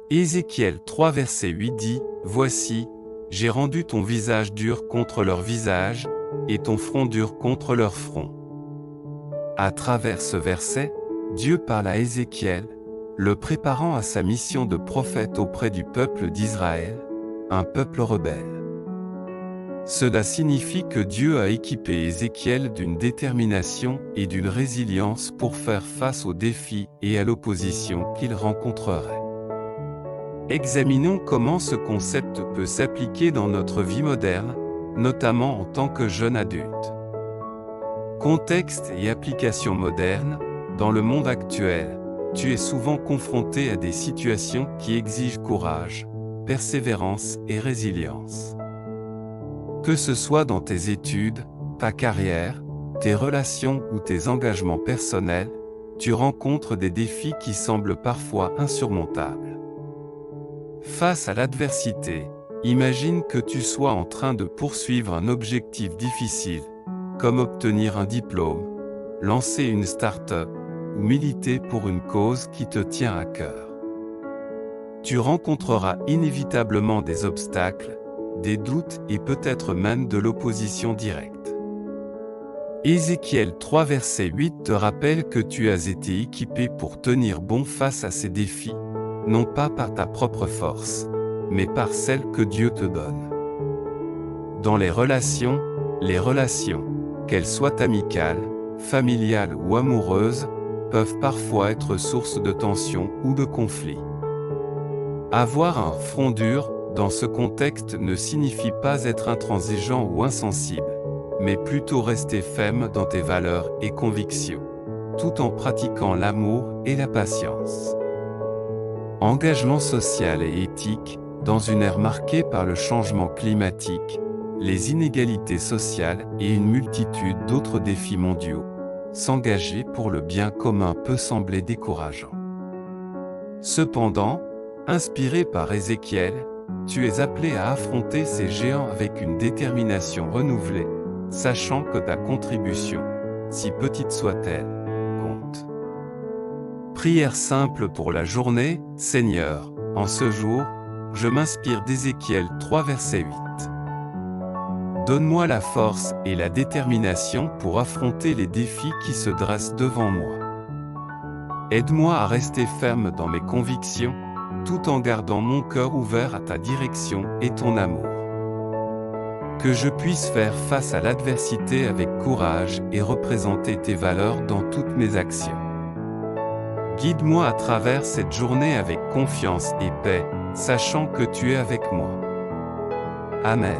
Ézéchiel 3 verset 8 dit, « Voici, j'ai rendu ton visage dur contre leur visage, et ton front dur contre leur front. » À travers ce verset, Dieu parle à Ézéchiel, le préparant à sa mission de prophète auprès du peuple d'Israël, un peuple rebelle. Cela signifie que Dieu a équipé Ézéchiel d'une détermination et d'une résilience pour faire face aux défis et à l'opposition qu'il rencontrerait. Examinons comment ce concept peut s'appliquer dans notre vie moderne, notamment en tant que jeune adulte. Contexte et application moderne, dans le monde actuel, tu es souvent confronté à des situations qui exigent courage, persévérance et résilience. Que ce soit dans tes études, ta carrière, tes relations ou tes engagements personnels, tu rencontres des défis qui semblent parfois insurmontables. Face à l'adversité, imagine que tu sois en train de poursuivre un objectif difficile, comme obtenir un diplôme, lancer une start-up ou militer pour une cause qui te tient à cœur. Tu rencontreras inévitablement des obstacles, des doutes et peut-être même de l'opposition directe. Ézéchiel 3 verset 8 te rappelle que tu as été équipé pour tenir bon face à ces défis, non pas par ta propre force, mais par celle que Dieu te donne. Dans les relations, qu'elles soient amicales, familiales ou amoureuses, peuvent parfois être source de tensions ou de conflits. Avoir un front dur, dans ce contexte ne signifie pas être intransigeant ou insensible, mais plutôt rester ferme dans tes valeurs et convictions, tout en pratiquant l'amour et la patience. Engagement social et éthique, dans une ère marquée par le changement climatique, les inégalités sociales et une multitude d'autres défis mondiaux, s'engager pour le bien commun peut sembler décourageant. Cependant, inspiré par Ézéchiel, tu es appelé à affronter ces géants avec une détermination renouvelée, sachant que ta contribution, si petite soit-elle, compte. Prière simple pour la journée, Seigneur, en ce jour, je m'inspire d'Ézéchiel 3 verset 8. Donne-moi la force et la détermination pour affronter les défis qui se dressent devant moi. Aide-moi à rester ferme dans mes convictions, tout en gardant mon cœur ouvert à ta direction et ton amour. Que je puisse faire face à l'adversité avec courage et représenter tes valeurs dans toutes mes actions. Guide-moi à travers cette journée avec confiance et paix, sachant que tu es avec moi. Amen.